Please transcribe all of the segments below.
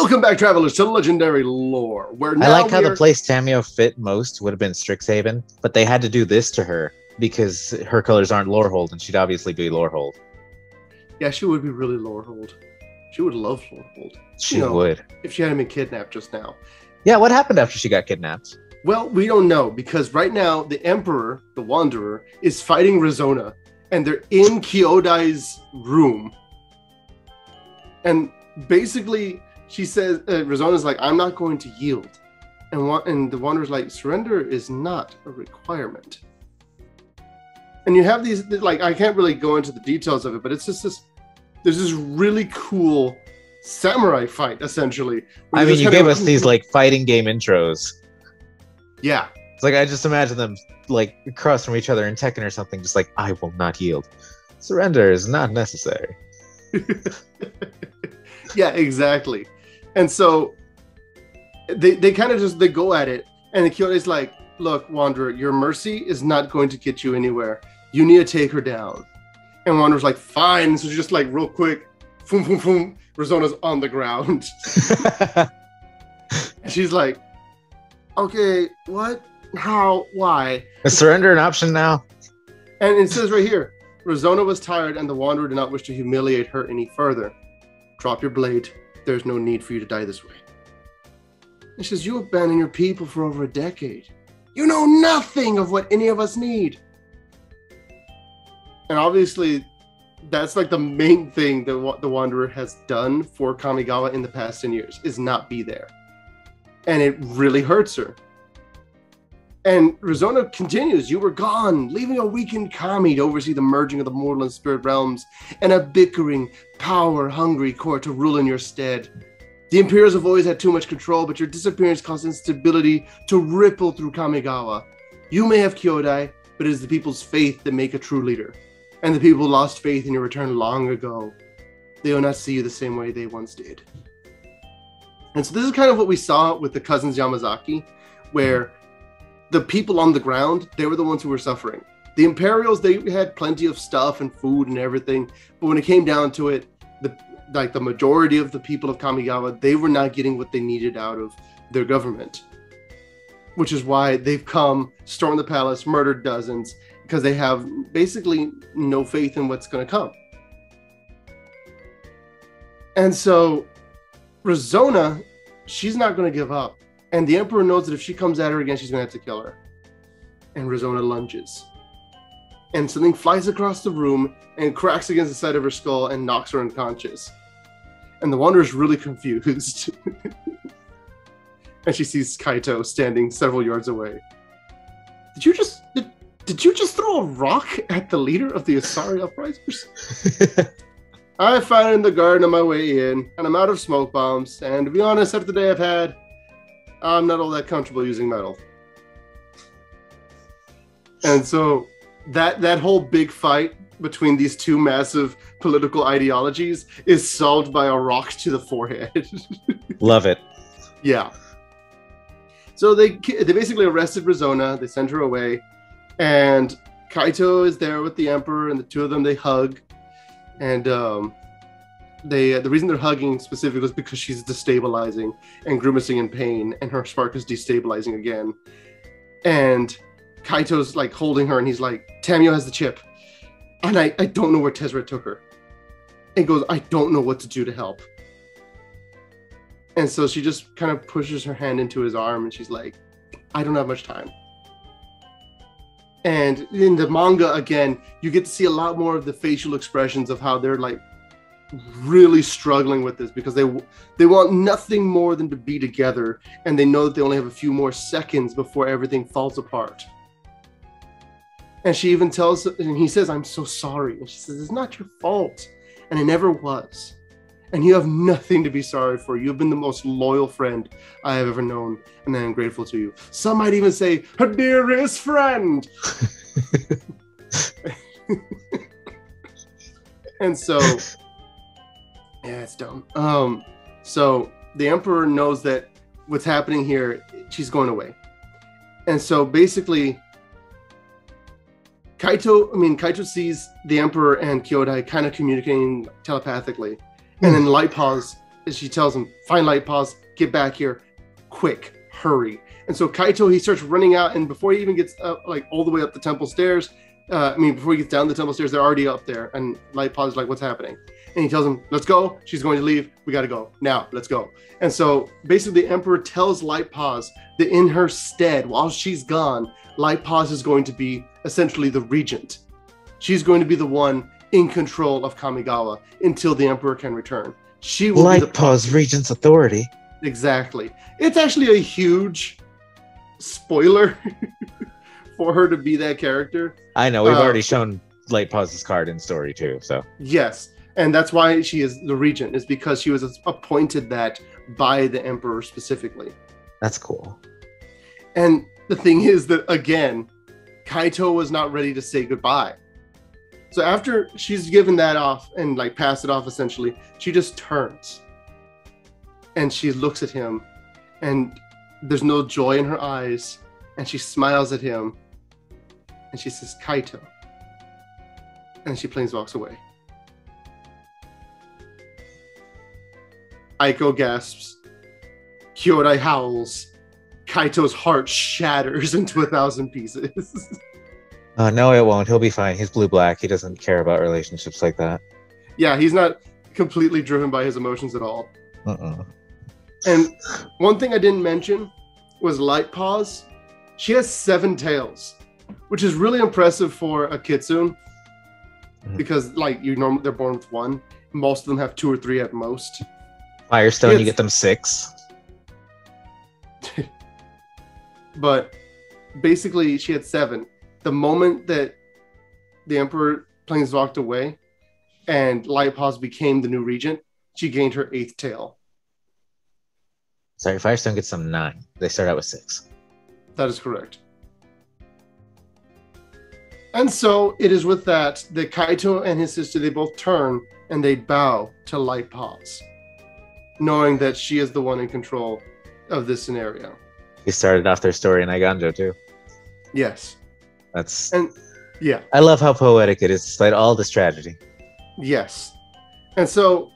Welcome back, travelers, to Legendary Lore. Where now I like how the place Tamio fit most would have been Strixhaven, but they had to do this to her because her colors aren't Lorehold, and she'd obviously be Lorehold. Yeah, she would be really Lorehold. She would love Lorehold. She would. If she hadn't been kidnapped just now. Yeah, what happened after she got kidnapped? Well, we don't know, because right now, the Emperor, the Wanderer, is fighting Rizona, and they're in Kyodai's room. And basically, she says, Rizona's like, I'm not going to yield. And the Wanderer's like, surrender is not a requirement. And you have these, like, I can't really go into the details of it, but it's just this, there's this really cool samurai fight, essentially. I mean, you gave us these, like, fighting game intros. Yeah. It's like, I just imagine them, like, across from each other in Tekken or something, just like, I will not yield. Surrender is not necessary. Yeah, exactly. And so they kind of just, they go at it, and Kyodai's like, look, Wanderer, your mercy is not going to get you anywhere. You need to take her down. And Wanderer's like, fine. So just like real quick, boom, boom, boom, Rizona's on the ground. And she's like, okay, what? How? Why? Is surrender an option now? And it says right here, Rizona was tired and the Wanderer did not wish to humiliate her any further. Drop your blade. There's no need for you to die this way. And she says, you abandoned your people for over a decade. You know nothing of what any of us need. And obviously, that's like the main thing that the Wanderer has done for Kamigawa in the past 10 years, is not be there. And it really hurts her. And Rizona continues, you were gone, leaving a weakened Kami to oversee the merging of the mortal and spirit realms, and a bickering, power-hungry court to rule in your stead. The Imperials have always had too much control, but your disappearance caused instability to ripple through Kamigawa. You may have Kyodai, but it is the people's faith that make a true leader. And the people lost faith in your return long ago. They will not see you the same way they once did. And so this is kind of what we saw with the cousins Yamazaki, where the people on the ground, they were the ones who were suffering. The Imperials, they had plenty of stuff and food and everything, but when it came down to it, the majority of the people of Kamigawa, they were not getting what they needed out of their government. Which is why they've come, stormed the palace, murdered dozens, because they have basically no faith in what's going to come. And so Rizona, she's not going to give up. And the Emperor knows that if she comes at her again, she's going to have to kill her. And Rizona lunges. And something flies across the room and cracks against the side of her skull and knocks her unconscious. And the Wanderer's really confused. And she sees Kaito standing several yards away. Did you just throw a rock at the leader of the Asari uprisers? I found it in the garden on my way in, and I'm out of smoke bombs. And to be honest, after the day I've had, I'm not all that comfortable using metal. And so that whole big fight between these two massive political ideologies is solved by a rock to the forehead. Love it. Yeah. So they basically arrested Rizona. They sent her away. And Kaito is there with the Emperor, and the two of them, they hug. And the reason they're hugging specifically is because she's destabilizing and grimacing in pain, and her spark is destabilizing again. And Kaito's like holding her, and he's like, Tamio has the chip. And I don't know where Tezzeret took her. And he goes, I don't know what to do to help. And so she just kind of pushes her hand into his arm, and she's like, I don't have much time. And in the manga, again, you get to see a lot more of the facial expressions of how they're like really struggling with this, because they want nothing more than to be together, and they know that they only have a few more seconds before everything falls apart. And she even tells, and he says, I'm so sorry. And she says, it's not your fault. And it never was. And you have nothing to be sorry for. You've been the most loyal friend I have ever known, and I am grateful to you. Some might even say, her dearest friend. And so, yeah, it's dumb. So the Emperor knows that what's happening here, she's going away. And so basically, Kaito sees the Emperor and Kyodai kind of communicating telepathically. And then Light Paws she tells him, "Find Light Paws, get back here, quick, hurry." And so Kaito, he starts running out, and before he even gets up, like all the way up the temple stairs, before he gets down the temple stairs, they're already up there, and Light Paws is like, "What's happening?" And he tells him, "Let's go. She's going to leave. We got to go now. Let's go." And so basically, the Emperor tells Light Paws that in her stead, while she's gone, Light Paws is going to be essentially the regent. She's going to be the one in control of Kamigawa until the Emperor can return. She will be the Light Paws regent's authority. Exactly. It's actually a huge spoiler for her to be that character. I know, we've already shown Light Paws' card in story too, so. Yes, and that's why she is the regent, is because she was appointed that by the Emperor specifically. That's cool. And the thing is that, again, Kaito was not ready to say goodbye. So after she's given that off and like passed it off, essentially, she just turns and she looks at him, and there's no joy in her eyes, and she smiles at him and she says, "Kaito," and she planes walks away. Aiko gasps, Kyodai howls, Kaito's heart shatters into 1,000 pieces. No, it won't. He'll be fine. He's blue-black. He doesn't care about relationships like that. Yeah, he's not completely driven by his emotions at all. And one thing I didn't mention was Light Paws. She has 7 tails, which is really impressive for a kitsune, because like they're born with 1. Most of them have 2 or 3 at most. Firestone, you get them 6. But basically, she had 7. The moment that the Emperor planes walked away and Light Paws became the new regent, she gained her 8th tail. Sorry, Firestone gets them 9. They start out with 6. That is correct. And so it is with that Kaito and his sister, they both turn and they bow to Light Paws, knowing that she is the one in control of this scenario. He started off their story in Aiganjo too. Yes. Yeah. I love how poetic it is despite all this tragedy. Yes. And so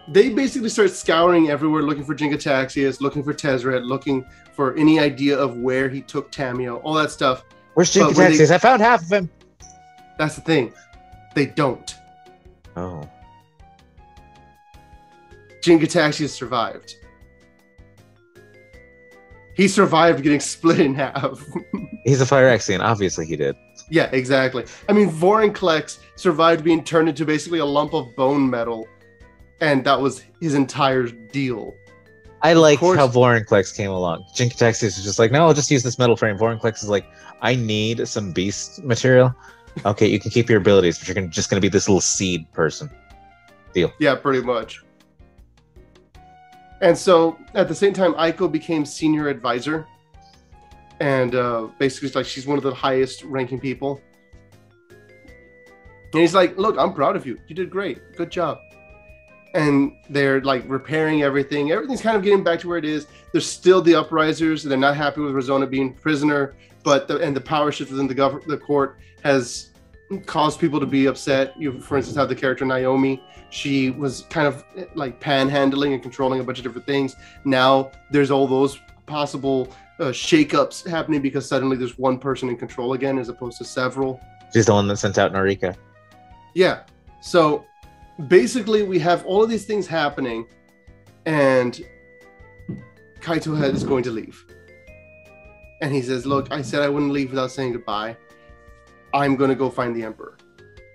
they basically start scouring everywhere, looking for Jin-Gataxias, looking for Tezzeret, looking for any idea of where he took Tamio, all that stuff. Where's Jin-Gataxias? I found half of him. That's the thing. They don't. Oh. Jin-Gataxias survived. He survived getting split in half. He's a Phyrexian. Obviously he did. Yeah, exactly. I mean, Vorinclex survived being turned into basically a lump of bone metal, and that was his entire deal. I like how Vorinclex came along. Jin-Gataxias is just like, no, I'll just use this metal frame. Vorinclex is like, I need some beast material. Okay, you can keep your abilities, but you're just going to be this little seed person. Deal. Yeah, pretty much. And so, at the same time, Aiko became senior advisor. And basically, it's like she's one of the highest ranking people. And he's like, look, I'm proud of you. You did great. Good job. And they're like repairing everything. Everything's kind of getting back to where it is. There's still the uprisers. They're not happy with Razona being prisoner. But the power shift within the court has caused people to be upset. You, for instance, have the character Naomi. She was kind of like panhandling and controlling a bunch of different things. Now there's all those possible shakeups happening because suddenly there's one person in control again as opposed to several. She's the one that sent out Norika. Yeah. So basically we have all of these things happening and Kaito is going to leave. And he says, look, I said I wouldn't leave without saying goodbye. I'm going to go find the Emperor.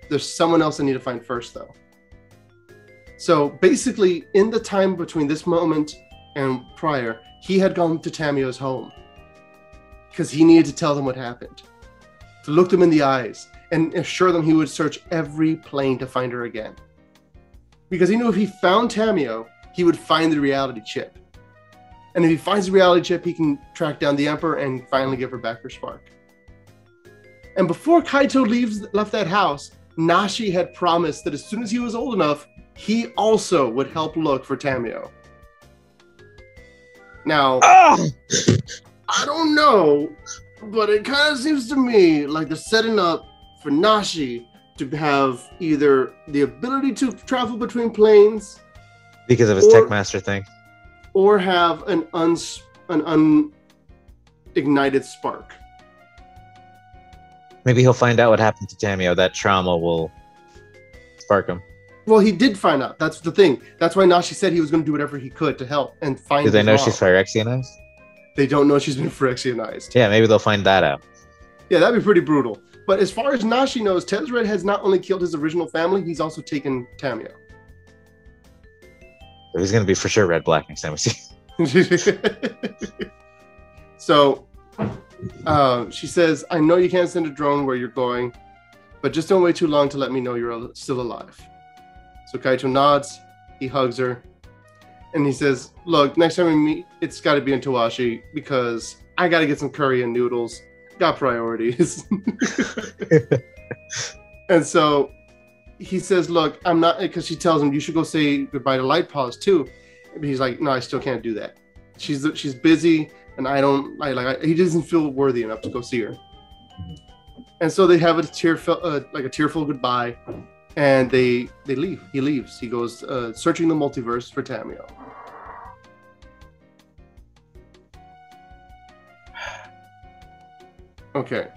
There's someone else I need to find first, though. So basically, in the time between this moment and prior, he had gone to Tamio's home because he needed to tell them what happened, to look them in the eyes and assure them he would search every plane to find her again. Because he knew if he found Tamio, he would find the reality chip. And if he finds the reality chip, he can track down the Emperor and finally give her back her spark. And before Kaito left that house, Nashi had promised that as soon as he was old enough, he also would help look for Tamio. Now, I don't know, but it kind of seems to me like they're setting up for Nashi to have either the ability to travel between planes Because of his Tech Master thing. Or have an unignited spark. Maybe he'll find out what happened to Tamio. That trauma will spark him. Well, he did find out. That's the thing. That's why Nashi said he was going to do whatever he could to help and find. Do they know she's Phyrexianized? They don't know she's been Phyrexianized. Yeah, maybe they'll find that out. Yeah, that'd be pretty brutal. But as far as Nashi knows, Tezzeret has not only killed his original family, he's also taken Tamio. So he's going to be for sure red-black next time we see. So she says, I know you can't send a drone where you're going, but just don't wait too long to let me know you're still alive. So Kaito nods, he hugs her, and he says, look, next time we meet, it's got to be in Tawashi because I got to get some curry and noodles. Got priorities. And so he says, look, I'm not, because she tells him you should go say goodbye to Light Paws too. But he's like, no, I still can't do that. She's busy, and he doesn't feel worthy enough to go see her. And so they have a tearful goodbye, and they leave. He leaves. He goes searching the multiverse for Tamio. Okay.